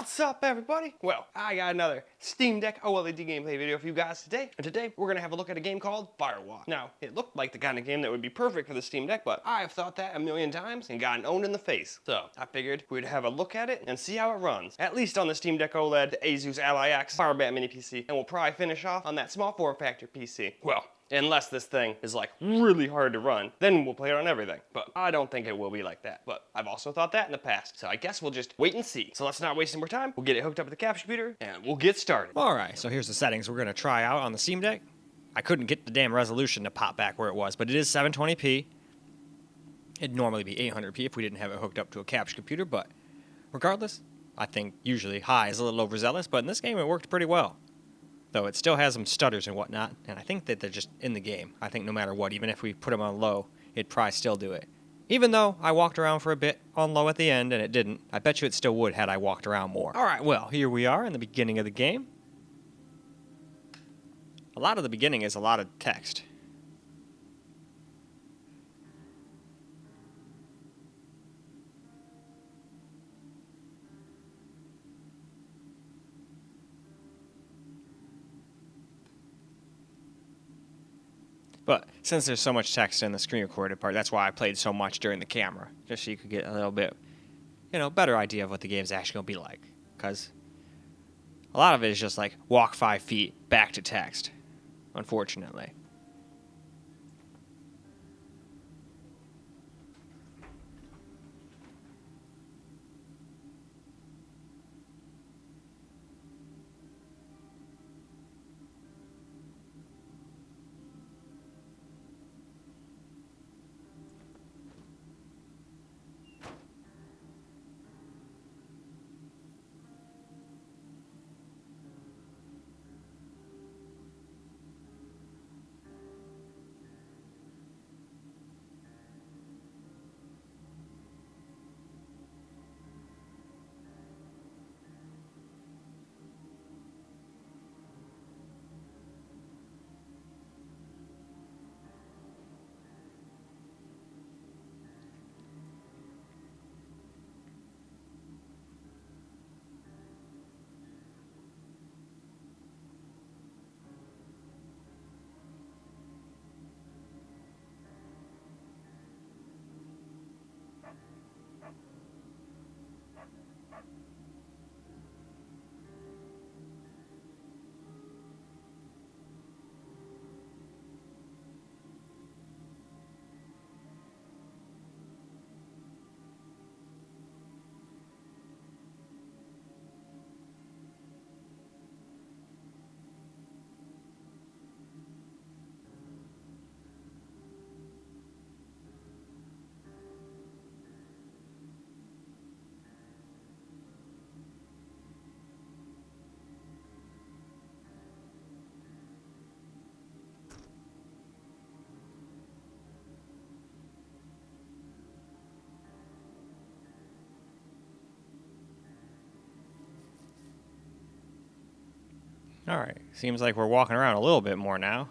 What's up, everybody? Well, I got another Steam Deck OLED gameplay video for you guys today, and today we're gonna have a look at a game called Firewatch. Now, it looked like the kind of game that would be perfect for the Steam Deck, but I've thought that a million times and gotten owned in the face. So, I figured we'd have a look at it and see how it runs, at least on the Steam Deck OLED, Asus Ally X, Firebat Mini PC, and we'll probably finish off on that small form factor PC. Well, unless this thing is like really hard to run, then we'll play it on everything. But I don't think it will be like that. But I've also thought that in the past. So I guess we'll just wait and see. So let's not waste any more time. We'll get it hooked up with the capture computer and we'll get started. Alright, so here's the settings we're going to try out on the Steam Deck. I couldn't get the damn resolution to pop back where it was, but it is 720p. It'd normally be 800p if we didn't have it hooked up to a capture computer, but regardless, I think usually high is a little overzealous, but in this game it worked pretty well. Though it still has some stutters and whatnot, and I think that they're just in the game. I think no matter what, even if we put them on low, it'd probably still do it. Even though I walked around for a bit on low at the end and it didn't, I bet you it still would had I walked around more. Alright, well, here we are in the beginning of the game. A lot of the beginning is a lot of text. But since there's so much text in the screen recorded part, that's why I played so much during the camera, just so you could get a little bit, better idea of what the game's actually going to be like. Because a lot of it is just like walk 5 feet back to text, unfortunately. Alright, seems like we're walking around a little bit more now.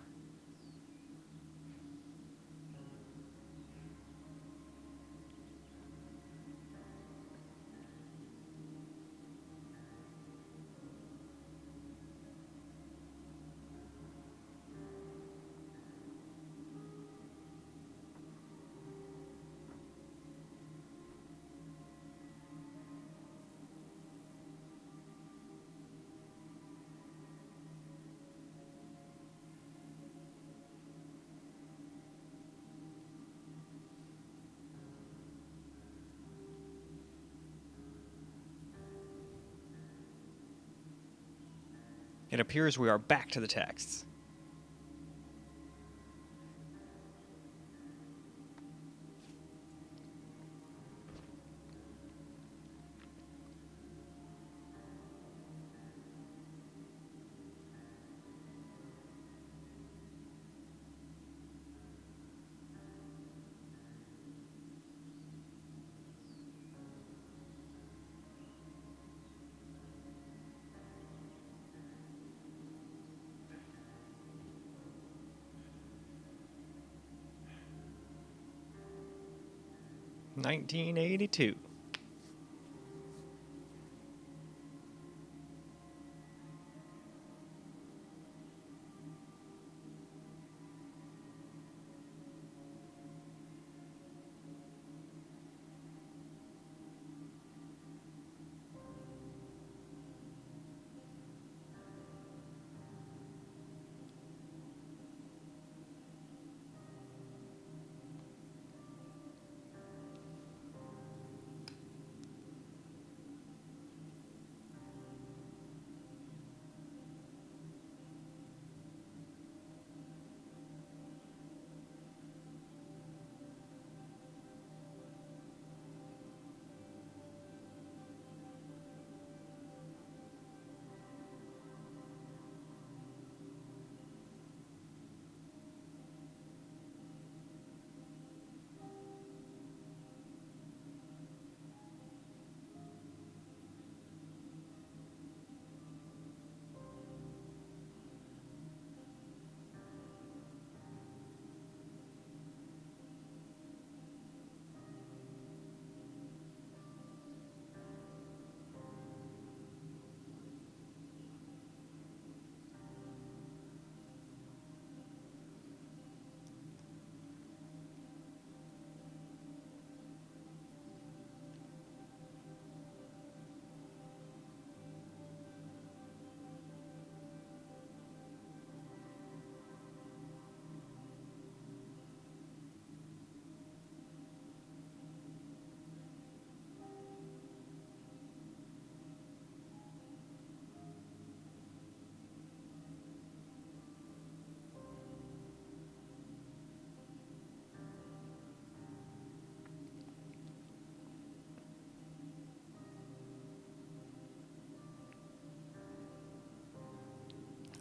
It appears we are back to the texts. $1982.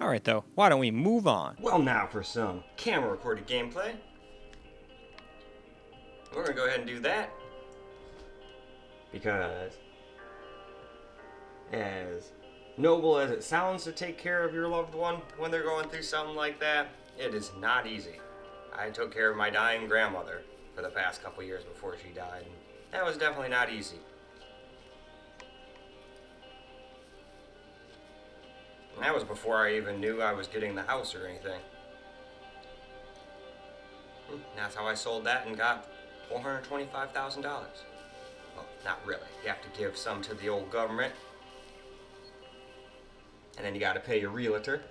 Alright though, why don't we move on? Well, now for some camera recorded gameplay. We're gonna go ahead and do that because as noble as it sounds to take care of your loved one when they're going through something like that, it is not easy. I took care of my dying grandmother for the past couple years before she died, and that was definitely not easy. And that was before I even knew I was getting the house or anything. And that's how I sold that and got $425,000. Well, not really. You have to give some to the old government. And then you gotta pay your realtor.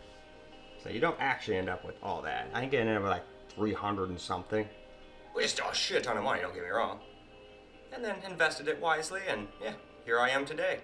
So you don't actually end up with all that. I think I ended up with like 300 and something. Which is still a shit ton of money, don't get me wrong. And then invested it wisely, and yeah, here I am today.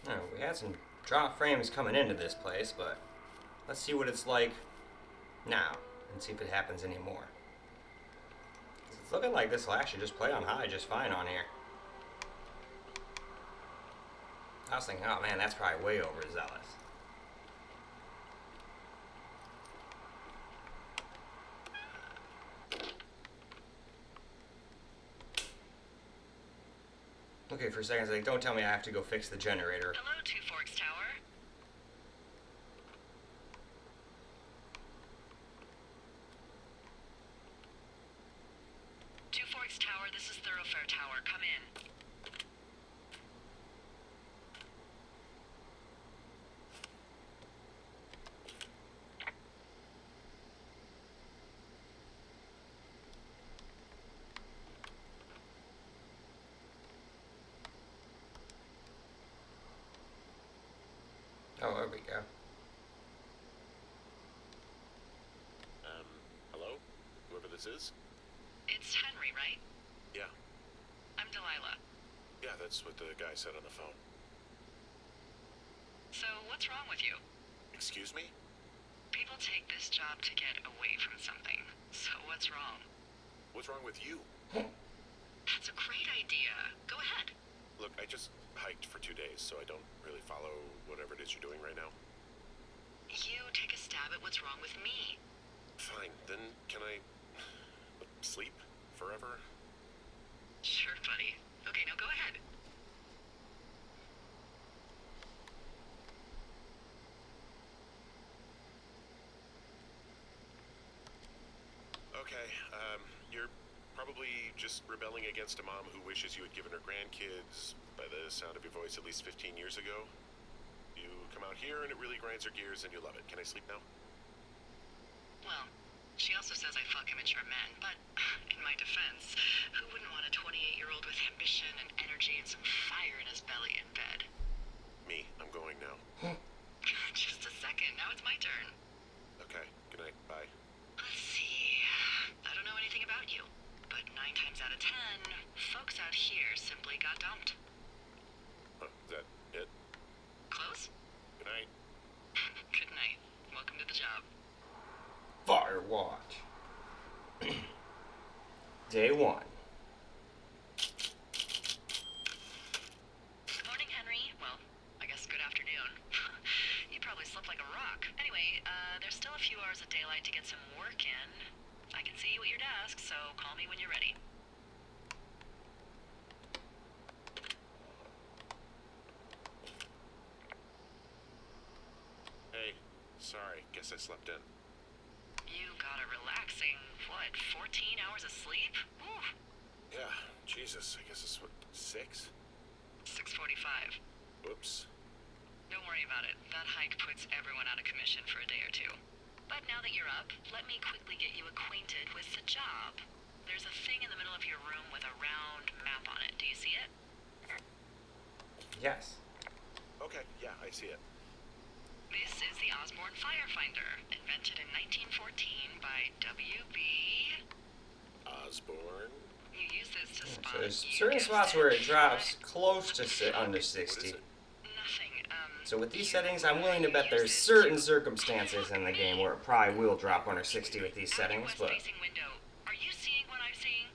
Now, we had some drop frames coming into this place, but let's see what it's like now and see if it happens anymore. It's looking like this will actually just play on high just fine on here. I was thinking, oh man, that's probably way overzealous. Okay, for a second, I was like, don't tell me I have to go fix the generator. Hello, Two Forks Tower. Two Forks Tower, this is Thoroughfare Tower. Come in. Oh, there we go. Hello? Whoever this is? It's Henry, right? Yeah. I'm Delilah. Yeah, that's what the guy said on the phone. So, what's wrong with you? Excuse me? People take this job to get away from something. So, what's wrong? What's wrong with you? That's a great idea. Go ahead. Look, I just hiked for 2 days, so I don't really follow whatever it is you're doing right now. You take a stab at what's wrong with me. Fine, then can I sleep forever? Sure, buddy. Okay, now go ahead. Okay, you're probably just rebelling against a mom who wishes you had given her grandkids, by the sound of your voice, at least 15 years ago. You come out here and it really grinds her gears and you love it. Can I sleep now? Well, she also says I fuck immature men, but in my defense, who wouldn't want a 28-year-old with ambition and energy and some fire in his belly in bed? Me, I'm going now. Just a second, now it's my turn. Okay, good night, bye. Let's see. I don't know anything about you, but 9 times out of 10, folks out here simply got dumped. Huh, is that it? Close? Good night. Good night. Welcome to the job. Firewatch. Day 1. Good morning, Henry. Well, I guess good afternoon. You probably slept like a rock. Anyway, there's still a few hours of daylight to get some work in. I can see you at your desk, so call me when you're ready. Hey, sorry, guess I slept in. You got a relaxing, what, 14 hours of sleep? Ooh. Yeah, Jesus, I guess it's what, 6? 6:45. Whoops. Don't worry about it. That hike puts everyone out of commission for a day or two. But now that you're up, let me quickly get you acquainted with the job. There's a thing in the middle of your room with a round map on it. Do you see it? Yes. Okay, yeah, I see it. This is the Osborne Firefinder, invented in 1914 by W.B. Osborne? You use this to spot. So there's you certain guessed spots it, where it drops flag- close to under What 60. is it? Nothing. So with these you- settings, I'm willing to bet there's use this certain to- circumstances in the game where it probably will drop under 60 with these At your settings, but west-facing window. Are you seeing what I'm seeing?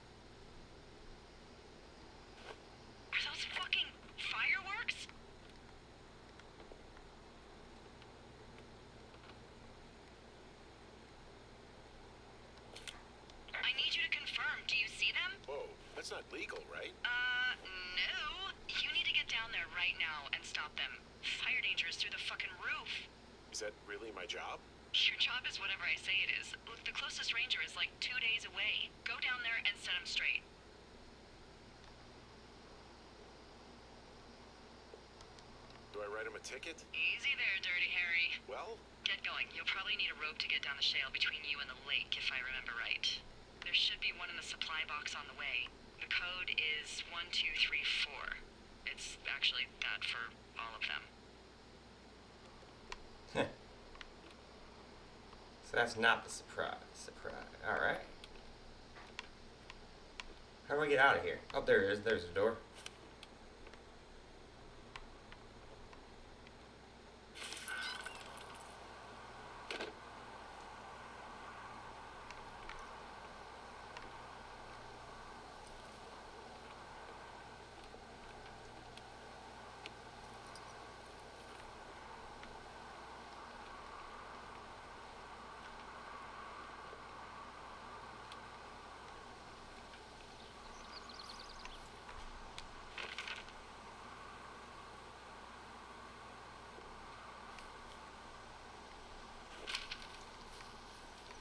Are those fucking fireworks? I need you to confirm. Do you see them? Whoa, that's not legal, right? No. You need to get down there right now and stop them. Fire danger is through the fucking roof. Is that really my job? Your job is whatever I say it is. Look, the closest ranger is like 2 days away. Go down there and set him straight. Do I write him a ticket? Easy there, Dirty Harry. Well, Get going. You'll probably need a rope to get down the shale between you and the lake, if I remember right. There should be one in the supply box on the way. The code is 1234. It's actually that for all of them. so that's not the surprise. Alright. How do I get out of here? Oh, there it is. There's the door.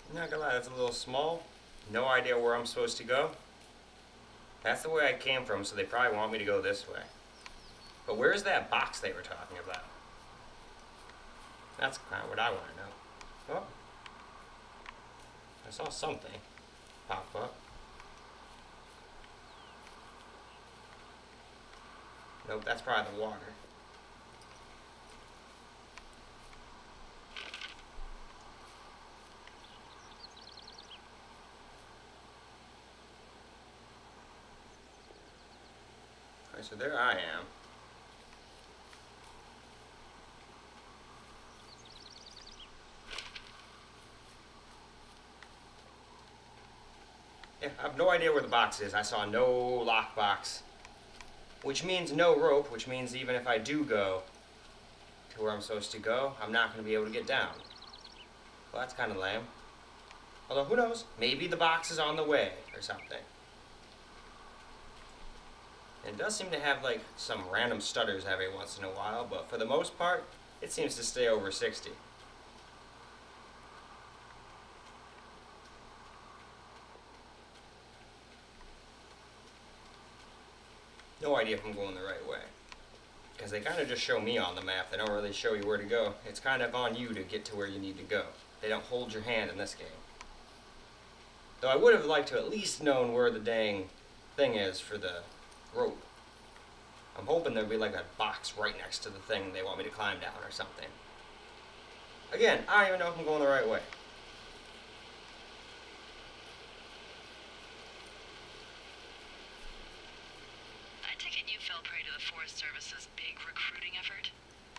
I'm not gonna lie, that's a little small. No idea where I'm supposed to go. That's the way I came from, so they probably want me to go this way. But where's that box they were talking about? That's kind of what I want to know. Oh. I saw something pop up. Nope, that's probably the water. Alright, so there I am. Yeah, I have no idea where the box is. I saw no lockbox. Which means no rope, which means even if I do go to where I'm supposed to go, I'm not going to be able to get down. Well, that's kind of lame. Although, who knows? Maybe the box is on the way or something. And it does seem to have, like, some random stutters every once in a while, but for the most part, it seems to stay over 60. No idea if I'm going the right way. Because they kind of just show me on the map. They don't really show you where to go. It's kind of on you to get to where you need to go. They don't hold your hand in this game. Though I would have liked to at least known where the dang thing is for the rope. I'm hoping there'll be like a box right next to the thing they want me to climb down or something. Again, I don't even know if I'm going the right way. I take it you fell prey to the Forest Service's big recruiting effort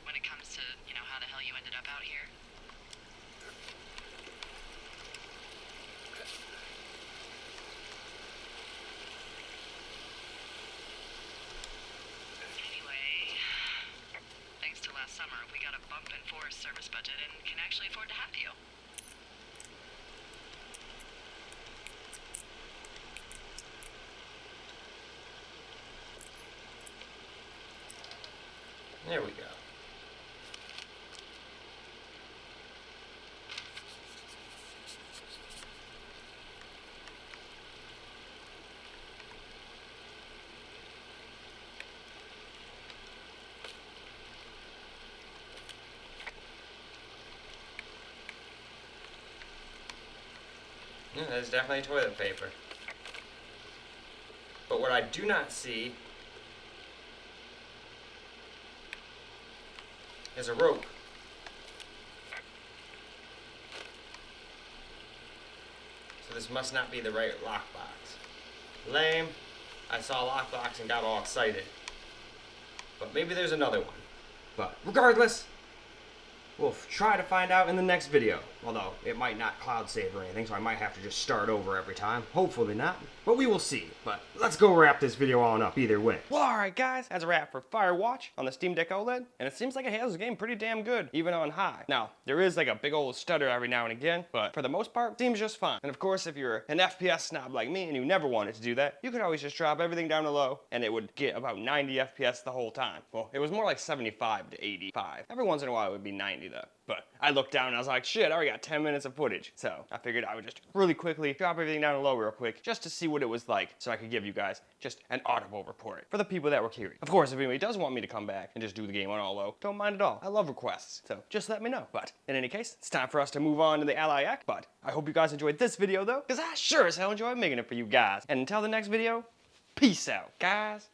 when it comes to, how the hell you ended up out here. Anyway, thanks to last summer, we got a bump in Forest Service budget and can actually afford to have you. There we go. Yeah, there's definitely toilet paper. But what I do not see is a rope. So this must not be the right lockbox. Lame. I saw a lockbox and got all excited. But maybe there's another one. But regardless, we'll try to find out in the next video. Although, it might not cloud save or anything, so I might have to just start over every time. Hopefully not. But we will see. But let's go wrap this video on up either way. Well, alright guys, that's a wrap for Firewatch on the Steam Deck OLED, and it seems like it handles the game pretty damn good, even on high. Now, there is like a big old stutter every now and again, but for the most part, it seems just fine. And of course, if you're an FPS snob like me and you never wanted to do that, you could always just drop everything down to low, and it would get about 90 FPS the whole time. Well, it was more like 75 to 85. Every once in a while it would be 90 though. But I looked down and I was like, shit, I already got 10 minutes of footage. So I figured I would just really quickly drop everything down to low real quick just to see what it was like so I could give you guys just an audible report for the people that were curious. Of course, if anybody does want me to come back and just do the game on all low, don't mind at all. I love requests, so just let me know. But in any case, it's time for us to move on to the Ally Act. But I hope you guys enjoyed this video though, because I sure as hell enjoyed making it for you guys. And until the next video, peace out, guys.